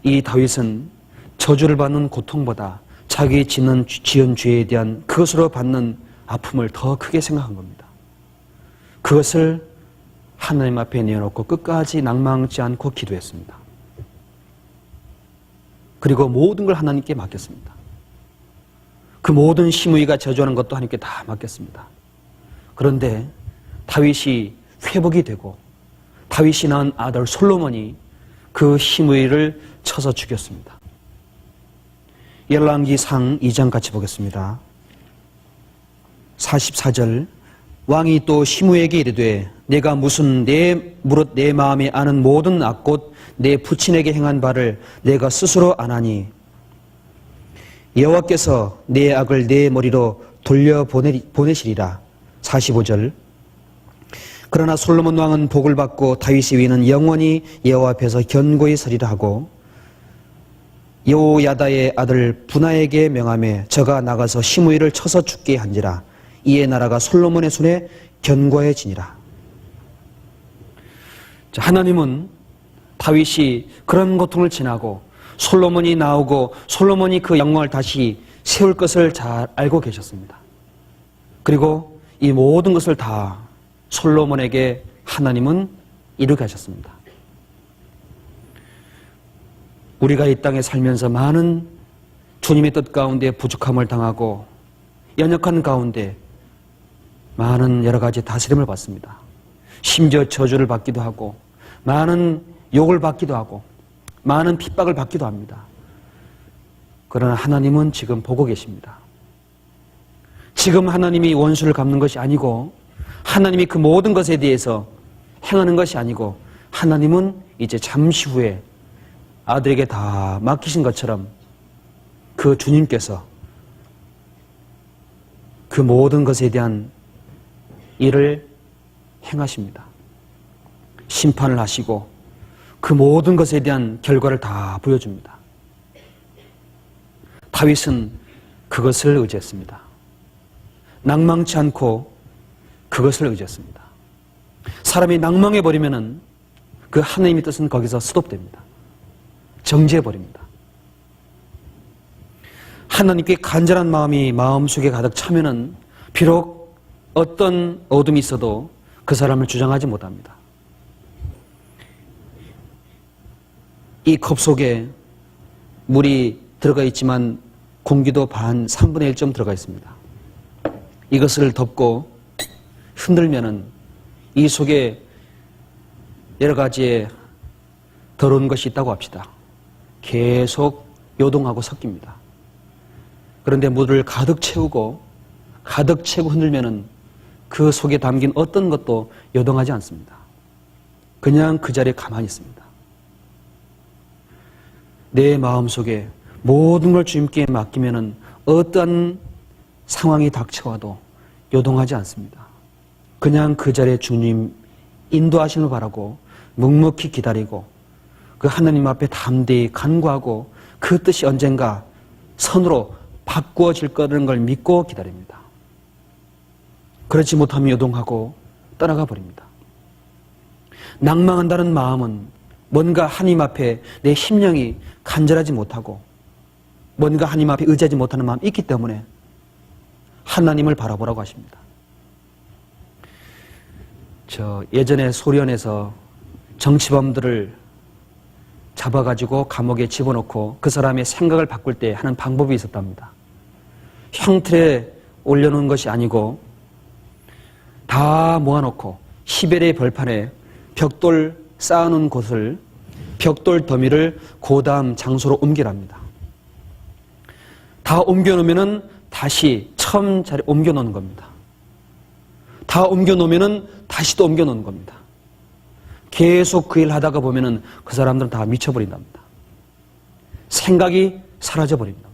이 다윗은 저주를 받는 고통보다 자기 지은 죄에 대한 그것으로 받는 아픔을 더 크게 생각한 겁니다. 그것을 하나님 앞에 내어놓고 끝까지 낭망치 않고 기도했습니다. 그리고 모든 걸 하나님께 맡겼습니다. 그 모든 시므이가 저주하는 것도 하나님께 다 맡겼습니다. 그런데 다윗이 회복이 되고 다윗이 낳은 아들 솔로몬이 그 시므이를 쳐서 죽였습니다. 열왕기상 2장 같이 보겠습니다. 44절 왕이 또 시므에게 이르되 내가 무슨 내 무릇 내 마음에 아는 모든 악곧 내 부친에게 행한 바를 내가 스스로 아나니 여호와께서 내 악을 내 머리로 돌려보내시리라. 45절 그러나 솔로몬 왕은 복을 받고 다윗의 위는 영원히 여호와 앞에서 견고히 서리라 하고 여호야다의 아들 분하에게 명하매 저가 나가서 시므이를 쳐서 죽게 한지라. 이에 나라가 솔로몬의 손에 견고해지니라. 하나님은 다윗이 그런 고통을 지나고 솔로몬이 나오고 솔로몬이 그 영광을 다시 세울 것을 잘 알고 계셨습니다. 그리고 이 모든 것을 다 솔로몬에게 하나님은 이루게 하셨습니다. 우리가 이 땅에 살면서 많은 주님의 뜻 가운데 부족함을 당하고 연약한 가운데 많은 여러 가지 다스림을 받습니다. 심지어 저주를 받기도 하고 많은 욕을 받기도 하고 많은 핍박을 받기도 합니다. 그러나 하나님은 지금 보고 계십니다. 지금 하나님이 원수를 갚는 것이 아니고 하나님이 그 모든 것에 대해서 행하는 것이 아니고 하나님은 이제 잠시 후에 아들에게 다 맡기신 것처럼 그 주님께서 그 모든 것에 대한 일을 행하십니다. 심판을 하시고 그 모든 것에 대한 결과를 다 보여줍니다. 다윗은 그것을 의지했습니다. 낭망치 않고 그것을 의지했습니다. 사람이 낭망해버리면은 그 하나님의 뜻은 거기서 스톱됩니다. 정지해버립니다. 하나님께 간절한 마음이 마음속에 가득 차면은 비록 어떤 어둠이 있어도 그 사람을 주장하지 못합니다. 이 컵 속에 물이 들어가 있지만 공기도 반 3분의 1점 들어가 있습니다. 이것을 덮고 흔들면은 이 속에 여러 가지의 더러운 것이 있다고 합시다. 계속 요동하고 섞입니다. 그런데 물을 가득 채우고 흔들면은 그 속에 담긴 어떤 것도 요동하지 않습니다. 그냥 그 자리에 가만히 있습니다. 내 마음속에 모든 걸 주님께 맡기면은 어떠한 상황이 닥쳐와도 요동하지 않습니다. 그냥 그 자리에 주님 인도하심을 바라고 묵묵히 기다리고 그 하나님 앞에 담대히 간구하고 그 뜻이 언젠가 선으로 바꾸어질 거라는 걸 믿고 기다립니다. 그렇지 못하면 요동하고 떠나가 버립니다. 낭망한다는 마음은 뭔가 하나님 앞에 내 심령이 간절하지 못하고 뭔가 하나님 앞에 의지하지 못하는 마음이 있기 때문에 하나님을 바라보라고 하십니다. 예전에 소련에서 정치범들을 잡아가지고 감옥에 집어넣고 그 사람의 생각을 바꿀 때 하는 방법이 있었답니다. 형틀에 올려놓은 것이 아니고 다 모아놓고 시베리아 벌판에 벽돌 쌓아놓은 곳을 벽돌 더미를 그 다음 장소로 옮기랍니다. 다 옮겨놓으면은 다시 처음 자리에 옮겨놓는 겁니다. 다 옮겨놓으면은 다시 또 옮겨놓는 겁니다. 계속 그 일 하다가 보면은 그 사람들은 다 미쳐버린답니다. 생각이 사라져버린답니다.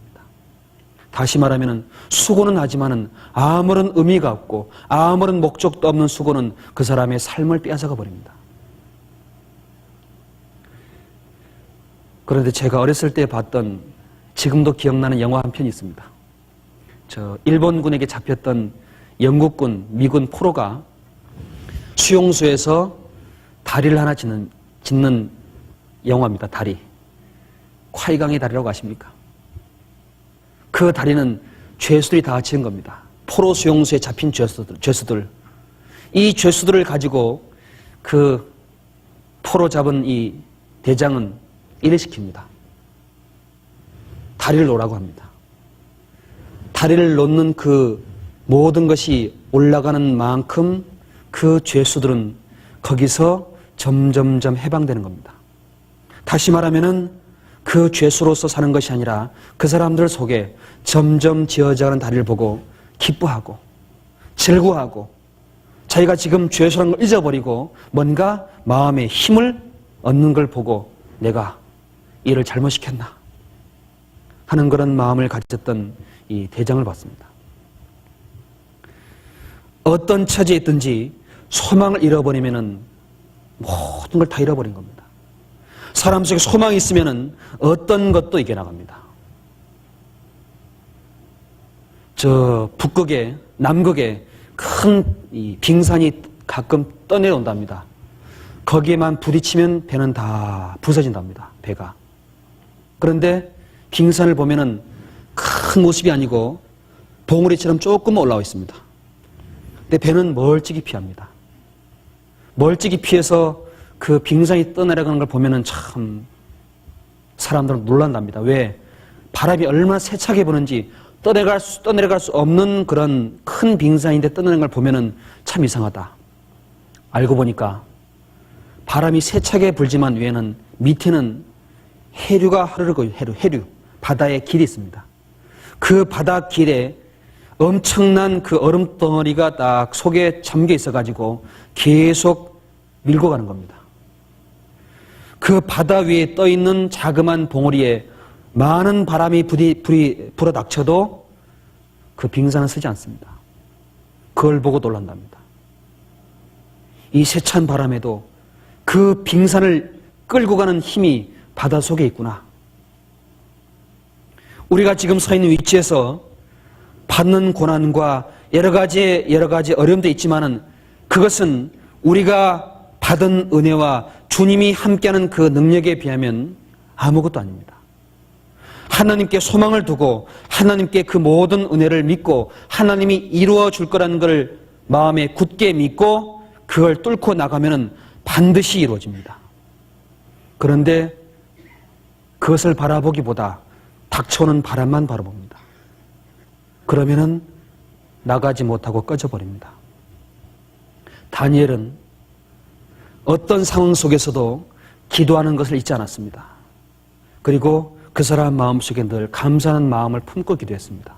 다시 말하면은 수고는 하지만은 아무런 의미가 없고 아무런 목적도 없는 수고는 그 사람의 삶을 빼앗아가 버립니다. 그런데 제가 어렸을 때 봤던 지금도 기억나는 영화 한 편이 있습니다. 일본군에게 잡혔던 영국군, 미군 포로가 수용소에서 다리를 하나 짓는 영화입니다. 다리. 콰이강의 다리라고 아십니까? 그 다리는 죄수들이 다 지은 겁니다. 포로 수용소에 잡힌 죄수들. 이 죄수들을 가지고 그 포로 잡은 이 대장은 일을 시킵니다. 다리를 놓으라고 합니다. 다리를 놓는 그 모든 것이 올라가는 만큼 그 죄수들은 거기서 점점점 해방되는 겁니다. 다시 말하면은 그 죄수로서 사는 것이 아니라 그 사람들 속에 점점 지어져가는 다리를 보고 기뻐하고 즐거워하고 자기가 지금 죄수라는 걸 잊어버리고 뭔가 마음의 힘을 얻는 걸 보고 내가 일을 잘못시켰나 하는 그런 마음을 가졌던 이 대장을 봤습니다. 어떤 처지에 있든지 소망을 잃어버리면은 모든 걸 다 잃어버린 겁니다. 사람 속에 소망이 있으면은 어떤 것도 이겨나갑니다. 저 북극에, 남극에 큰 이 빙산이 가끔 떠내려온답니다. 거기에만 부딪히면 배는 다 부서진답니다. 배가. 그런데 빙산을 보면은 큰 모습이 아니고 봉우리처럼 조금 올라와 있습니다. 근데 배는 멀찍이 피합니다. 멀찍이 피해서 그 빙산이 떠내려가는 걸 보면은 참 사람들은 놀란답니다. 왜? 바람이 얼마나 세차게 부는지 떠내려갈 수 없는 그런 큰 빙산인데 떠내는 걸 보면은 참 이상하다. 알고 보니까 바람이 세차게 불지만 위에는 밑에는 해류가 흐르고 해류 바다의 길이 있습니다. 그 바다 길에 엄청난 그 얼음 덩어리가 딱 속에 잠겨 있어가지고 계속 밀고 가는 겁니다. 그 바다 위에 떠 있는 자그마한 봉우리에 많은 바람이 불어닥쳐도 그 빙산은 쓰지 않습니다. 그걸 보고 놀란답니다. 이 세찬 바람에도 그 빙산을 끌고 가는 힘이 바다 속에 있구나. 우리가 지금 서 있는 위치에서 받는 고난과 여러 가지 어려움도 있지만은 그것은 우리가 받은 은혜와 주님이 함께하는 그 능력에 비하면 아무것도 아닙니다. 하나님께 소망을 두고 하나님께 그 모든 은혜를 믿고 하나님이 이루어 줄 거라는 걸 마음에 굳게 믿고 그걸 뚫고 나가면은 반드시 이루어집니다. 그런데 그것을 바라보기보다 닥쳐오는 바람만 바라봅니다. 그러면은 나가지 못하고 꺼져버립니다. 다니엘은 어떤 상황 속에서도 기도하는 것을 잊지 않았습니다. 그리고 그 사람 마음속에 늘 감사하는 마음을 품고 기도했습니다.